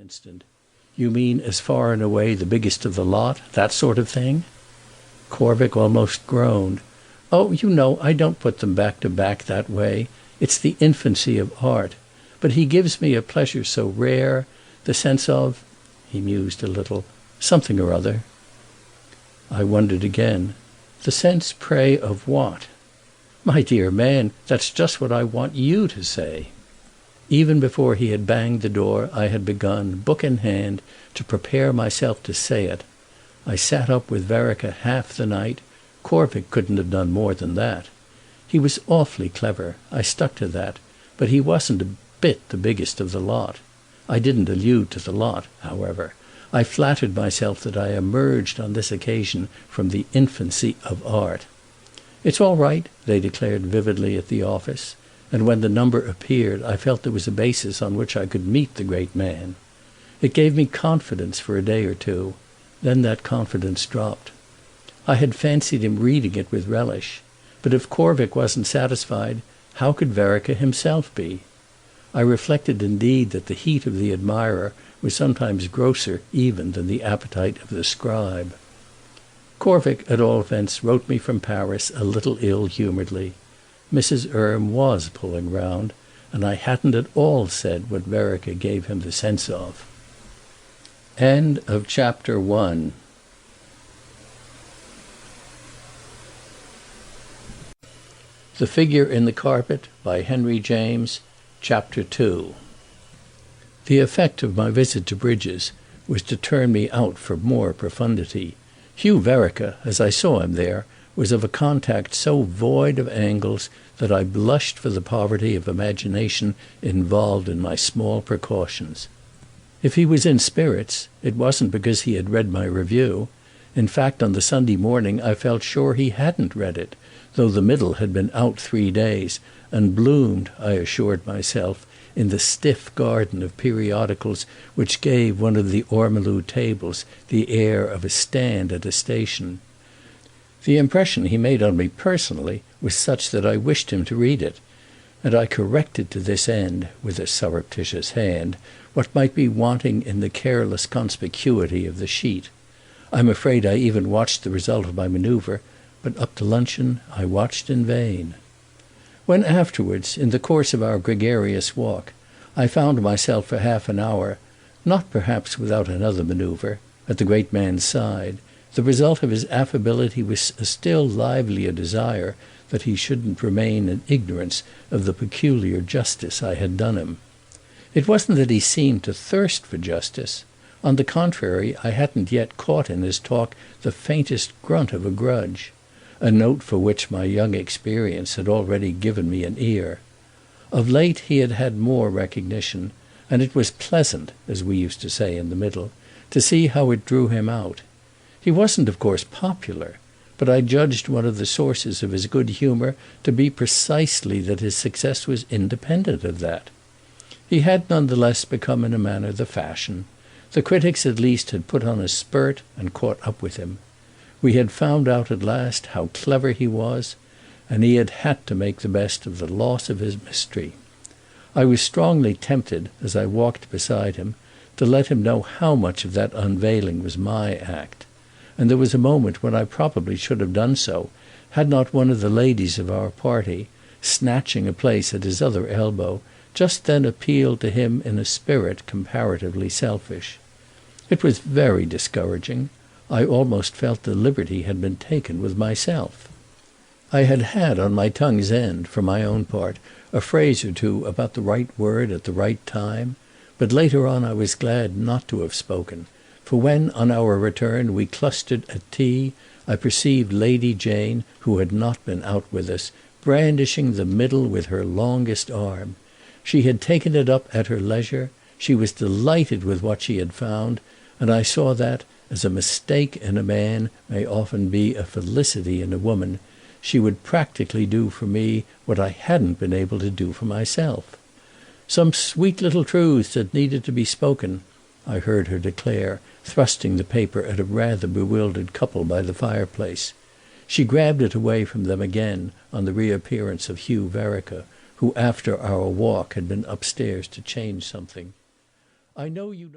instant. "You mean as far and away the biggest of the lot, that sort of thing?" Corvick almost groaned. "Oh, you know, I don't put them back to back that way. It's the infancy of art. But he gives me a pleasure so rare, the sense of—" he mused a little, "something or other." I wondered again. "The sense, pray, of what?" "My dear man, that's just what I want you to say." Even before he had banged the door I had begun, book in hand, to prepare myself to say it. I sat up with Verreker half the night. Corvick couldn't have done more than that. He was awfully clever, I stuck to that, but he wasn't a bit the biggest of the lot. I didn't allude to the lot, however. I flattered myself that I emerged on this occasion from the infancy of art. "It's all right," they declared vividly at the office, and when the number appeared I felt there was a basis on which I could meet the great man. It gave me confidence for a day or two. Then that confidence dropped. I had fancied him reading it with relish, but if Corvick wasn't satisfied, how could Verreker himself be? I reflected indeed that the heat of the admirer was sometimes grosser even than the appetite of the scribe. Corvick, at all events, wrote me from Paris a little ill-humouredly. Mrs. Erme was pulling round, and I hadn't at all said what Verreker gave him the sense of. End of Chapter 1. The Figure in the Carpet, by Henry James, Chapter 2. The effect of my visit to Bridges was to turn me out for more profundity. Hugh Vereker, as I saw him there, was of a contact so void of angles that I blushed for the poverty of imagination involved in my small precautions. If he was in spirits, it wasn't because he had read my review. In fact, on the Sunday morning I felt sure he hadn't read it, though the middle had been out 3 days, and bloomed, I assured myself, in the stiff garden of periodicals which gave one of the ormolu tables the air of a stand at a station. The impression he made on me personally was such that I wished him to read it, and I corrected to this end, with a surreptitious hand, what might be wanting in the careless conspicuity of the sheet. I'm afraid I even watched the result of my manoeuvre, but up to luncheon I watched in vain. When afterwards, in the course of our gregarious walk, I found myself for half an hour, not perhaps without another manoeuvre, at the great man's side, the result of his affability was a still livelier desire that he shouldn't remain in ignorance of the peculiar justice I had done him. It wasn't that he seemed to thirst for justice. On the contrary, I hadn't yet caught in his talk the faintest grunt of a grudge, a note for which my young experience had already given me an ear. Of late he had had more recognition, and it was pleasant, as we used to say in the Middle, to see how it drew him out. He wasn't of course popular, but I judged one of the sources of his good humour to be precisely that his success was independent of that. He had none the less become in a manner the fashion. The critics at least had put on a spurt and caught up with him. We had found out at last how clever he was, and he had had to make the best of the loss of his mystery. I was strongly tempted, as I walked beside him, to let him know how much of that unveiling was my act, and there was a moment when I probably should have done so, had not one of the ladies of our party, snatching a place at his other elbow, just then appealed to him in a spirit comparatively selfish. It was very discouraging. I almost felt the liberty had been taken with myself. I had had on my tongue's end, for my own part, a phrase or two about the right word at the right time, but later on I was glad not to have spoken, for when on our return we clustered at tea, I perceived Lady Jane, who had not been out with us, brandishing the middle with her longest arm. She had taken it up at her leisure, she was delighted with what she had found, and I saw that, as a mistake in a man may often be a felicity in a woman, she would practically do for me what I hadn't been able to do for myself. Some sweet little truths that needed to be spoken, I heard her declare, thrusting the paper at a rather bewildered couple by the fireplace. She grabbed it away from them again on the reappearance of Hugh Vereker, who after our walk had been upstairs to change something. "I know you don't